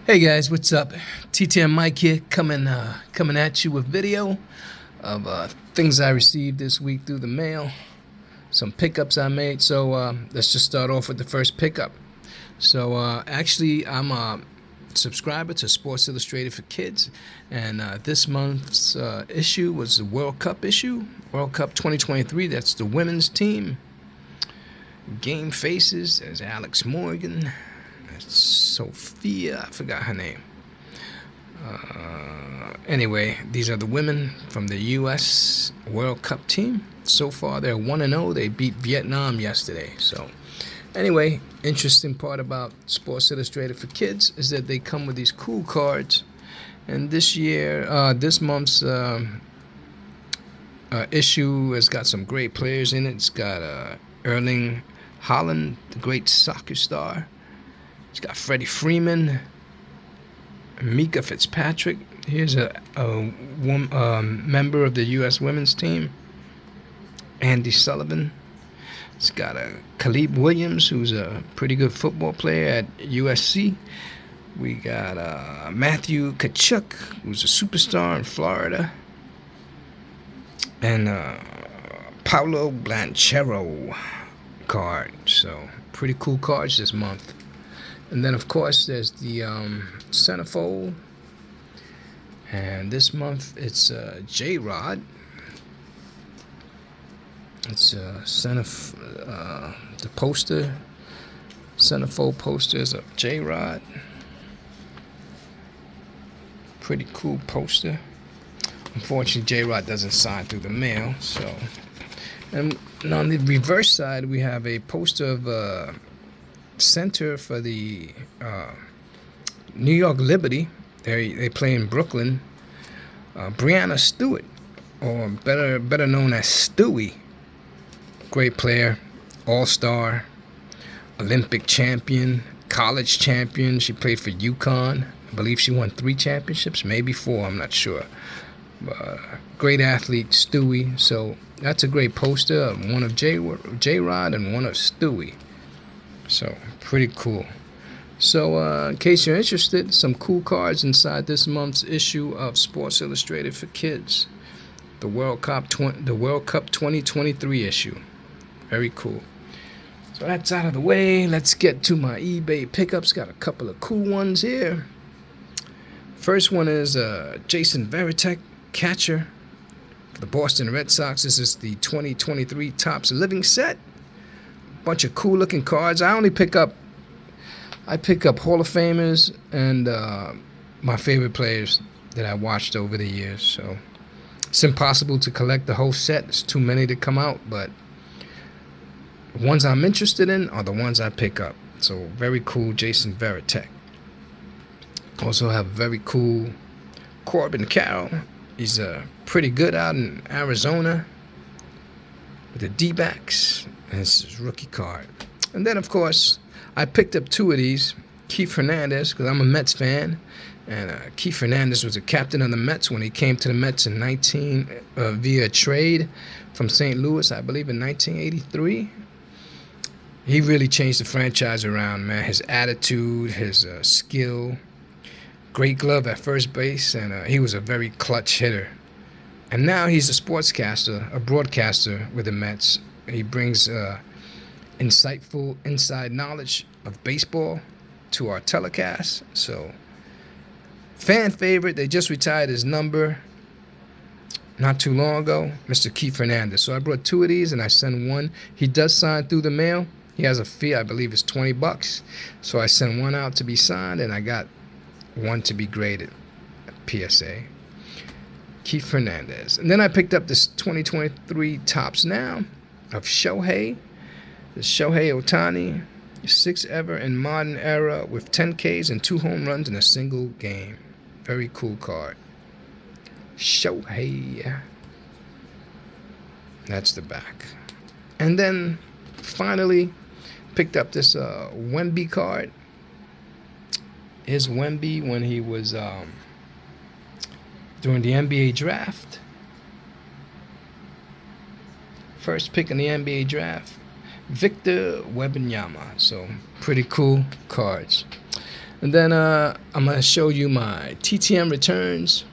Hey guys, what's up? TTM Mike here, coming at you with video of things I received this week through the mail, some pickups I made. So let's just start off with the first pickup. So actually, I'm a subscriber to Sports Illustrated for Kids, and this month's issue was the World Cup issue, World Cup 2023. That's the women's team. Game faces. There's Alex Morgan. Sophia, I forgot her name. Anyway, these are the women from the U.S. World Cup team. So far, they're 1-0. They beat Vietnam yesterday. So, anyway, interesting part about Sports Illustrated for Kids is that they come with these cool cards. And this month's issue has got some great players in it. It's got Erling Haaland, the great soccer star. It's got Freddie Freeman, Mika Fitzpatrick. Here's a member of the U.S. women's team, Andy Sullivan. It's got Caleb Williams, who's a pretty good football player at USC. We got Matthew Tkachuk, who's a superstar in Florida. And Paolo Blanchero card. So, pretty cool cards this month. And then, of course, there's the centerfold. And this month, it's J-Rod. It's the poster. Centerfold posters of J-Rod. Pretty cool poster. Unfortunately, J-Rod doesn't sign through the mail. So, and on the reverse side, we have a poster of center for the New York Liberty. They play in Brooklyn. Brianna Stewart, or better known as Stewie. Great player, all-star, Olympic champion, college champion. She played for UConn. I believe she won 3 championships, maybe 4. I'm not sure. Great athlete, Stewie. So that's a great poster. One of J-Rod and one of Stewie. So, pretty cool. So, in case you're interested, some cool cards inside this month's issue of Sports Illustrated for Kids. The World Cup 2023 issue. Very cool. So, that's out of the way. Let's get to my eBay pickups. Got a couple of cool ones here. First one is Jason Varitek, catcher for the Boston Red Sox. This is the 2023 Topps Living Set. Bunch of cool looking cards. I pick up Hall of Famers and my favorite players that I watched over the years. So it's impossible to collect the whole set. It's too many to come out, but the ones I'm interested in are the ones I pick up. So very cool, Jason Varitek. Also have very cool Corbin Carroll. He's pretty good out in Arizona with the D-backs. And this is his rookie card. And then, of course, I picked up 2 of these. Keith Hernandez, because I'm a Mets fan. And Keith Hernandez was the captain of the Mets when he came to the Mets in via trade from St. Louis, I believe, in 1983. He really changed the franchise around, man. His attitude, his skill. Great glove at first base. And he was a very clutch hitter. And now he's a sportscaster, a broadcaster with the Mets. He brings insightful inside knowledge of baseball to our telecast. So, fan favorite. They just retired his number not too long ago, Mr. Keith Hernandez. So I brought 2 of these, and I sent one. He does sign through the mail. He has a fee, I believe it's $20. So I sent one out to be signed, and I got one to be graded. PSA. Keith Hernandez. And then I picked up this 2023 Topps Now of Shohei. This Shohei Ohtani, 6th ever in modern era with 10 Ks and 2 home runs in a single game. Very cool card. Shohei. That's the back. And then finally picked up this Wemby card. Here's Wemby when he was during the NBA draft. First pick in the NBA draft, Victor Wembanyama. So pretty cool cards. And then I'm going to show you my TTM returns.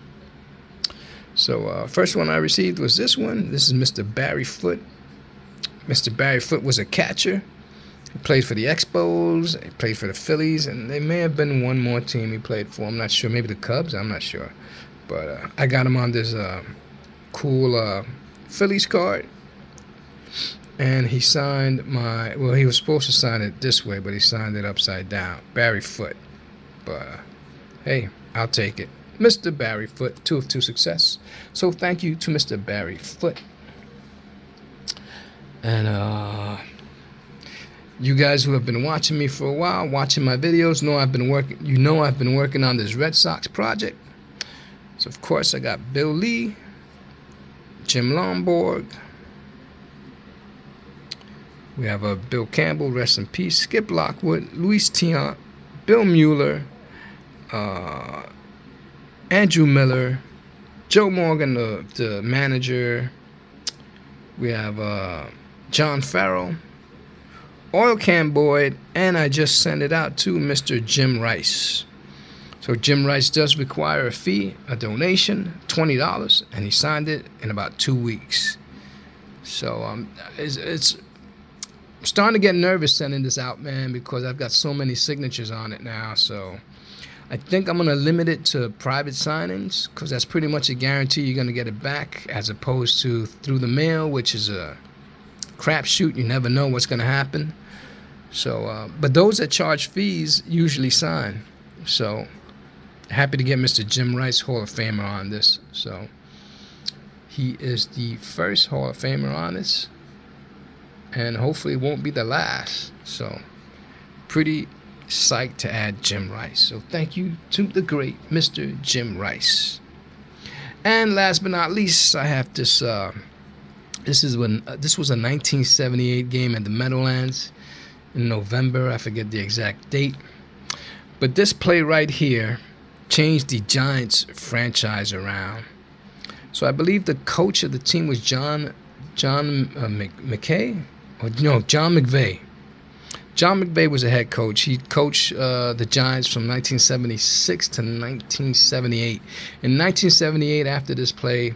So first one I received was this one. This is Mr. Barry Foote. Mr. Barry Foote was a catcher. He played for the Expos. He played for the Phillies, and there may have been one more team he played for. I'm not sure. Maybe the Cubs. I'm not sure. But I got him on this cool Phillies card. And he signed my, well, he was supposed to sign it this way, but he signed it upside down. Barry Foote. But, hey, I'll take it. Mr. Barry Foote, 2 of 2 success. So thank you to Mr. Barry Foote. And you guys who have been watching me for a while, watching my videos, know I've been working on this Red Sox project. So of course I got Bill Lee, Jim Lomborg. We have Bill Campbell, rest in peace, Skip Lockwood, Luis Tiant, Bill Mueller, Andrew Miller, Joe Morgan, the manager. We have John Farrell, Oil Can Boyd, and I just sent it out to Mr. Jim Rice. So Jim Rice does require a fee, a donation, $20, and he signed it in about 2 weeks. So it's I'm starting to get nervous sending this out, man, because I've got so many signatures on it now. So I think I'm going to limit it to private signings, because that's pretty much a guarantee you're going to get it back, as opposed to through the mail, which is a crapshoot. You never know what's going to happen. So, but those that charge fees usually sign. So happy to get Mr. Jim Rice, Hall of Famer, on this. So he is the first Hall of Famer on this, and hopefully it won't be the last. So pretty psyched to add Jim Rice. So thank you to the great Mr. Jim Rice. And last but not least, I have this. This was a 1978 game at the Meadowlands in November. I forget the exact date. But this play right here changed the Giants franchise around. So I believe the coach of the team was John McVay. John McVay was the head coach. He coached the Giants from 1976 to 1978. In 1978, after this play,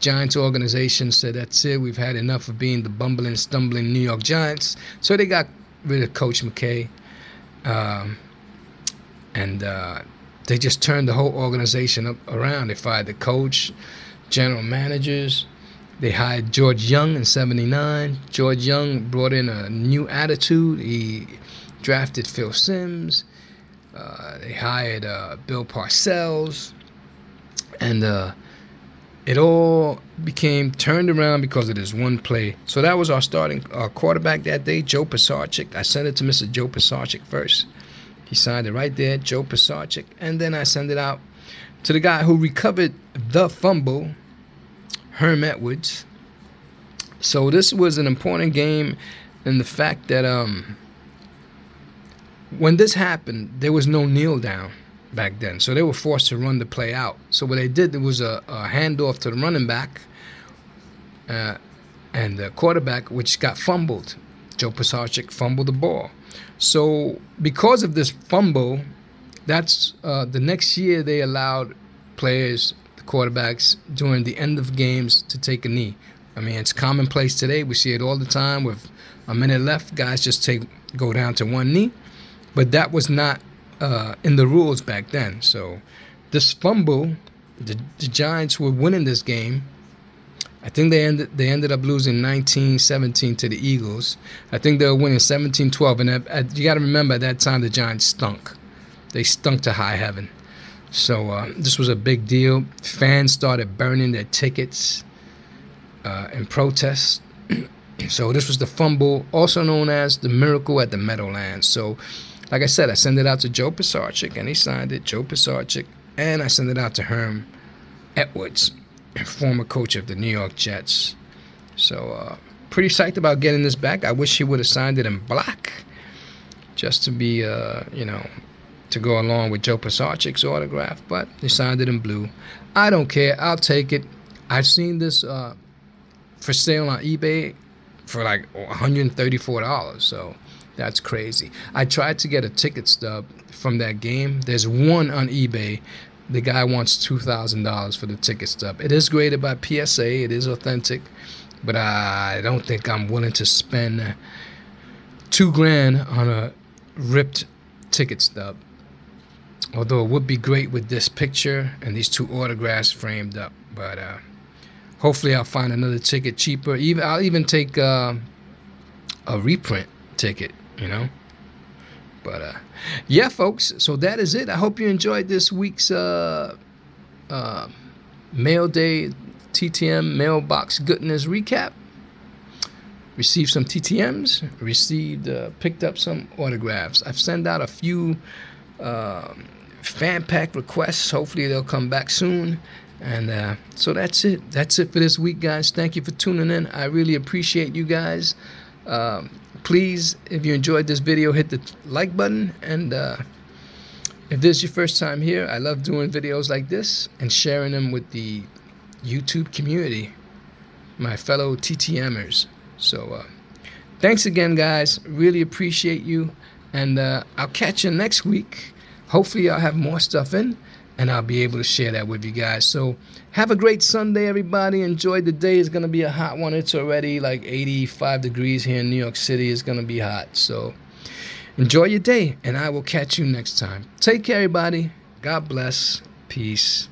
Giants organization said, that's it, we've had enough of being the bumbling, stumbling New York Giants. So they got rid of Coach McKay. And they just turned the whole organization around. They fired the coach, general managers. They hired George Young in '79. George Young brought in a new attitude. He drafted Phil Simms. They hired Bill Parcells. And it all became turned around because of this one play. So that was our starting quarterback that day, Joe Pisarcik. I sent it to Mr. Joe Pisarcik first. He signed it right there, Joe Pisarcik. And then I sent it out to the guy who recovered the fumble, Herm Edwards. So this was an important game in the fact that when this happened, there was no kneel down back then. So they were forced to run the play out. So what they did, there was a handoff to the running back and the quarterback, which got fumbled. Joe Pisarcik fumbled the ball. So because of this fumble, that's the next year they allowed players, the quarterbacks, during the end of games to take a knee. I mean, it's commonplace today. We see it all the time. With a minute left, guys just go down to one knee. But that was not in the rules back then. So this fumble, the Giants were winning this game. I think they ended up losing 19-17 to the Eagles. I think they were winning 17-12. And you got to remember, at that time, the Giants stunk. They stunk to high heaven. So this was a big deal. Fans started burning their tickets in protest. So this was the fumble, also known as the miracle at the Meadowlands. So, like I said, I sent it out to Joe Pisarcik, and he signed it, Joe Pisarcik. And I sent it out to Herm Edwards, former coach of the New York Jets. So pretty psyched about getting this back. I wish he would have signed it in black, just to be, to go along with Joe Pisarcik's autograph. But he signed it in blue. I don't care. I'll take it. I've seen this for sale on eBay for like $134. So That's crazy. I tried to get a ticket stub from that game. There's one on eBay. The guy wants $2,000 for the ticket stub. It is graded by PSA. It is authentic, but I don't think I'm willing to spend $2,000 on a ripped ticket stub. Although it would be great with this picture and these 2 autographs framed up. But hopefully I'll find another ticket cheaper. I'll even take a reprint ticket, you know. But yeah, folks, so that is it. I hope you enjoyed this week's Mail Day TTM Mailbox Goodness recap. Received some TTMs, picked up some autographs. I've sent out a few fan pack requests. Hopefully they'll come back soon. And so that's it. That's it for this week, guys. Thank you for tuning in. I really appreciate you guys. Please, if you enjoyed this video, hit the like button. And if this is your first time here, I love doing videos like this and sharing them with the YouTube community, my fellow TTMers. So thanks again, guys. Really appreciate you. And I'll catch you next week. Hopefully I'll have more stuff in, and I'll be able to share that with you guys. So have a great Sunday, everybody. Enjoy the day. It's going to be a hot one. It's already like 85 degrees here in New York City. It's going to be hot. So enjoy your day, and I will catch you next time. Take care, everybody. God bless. Peace.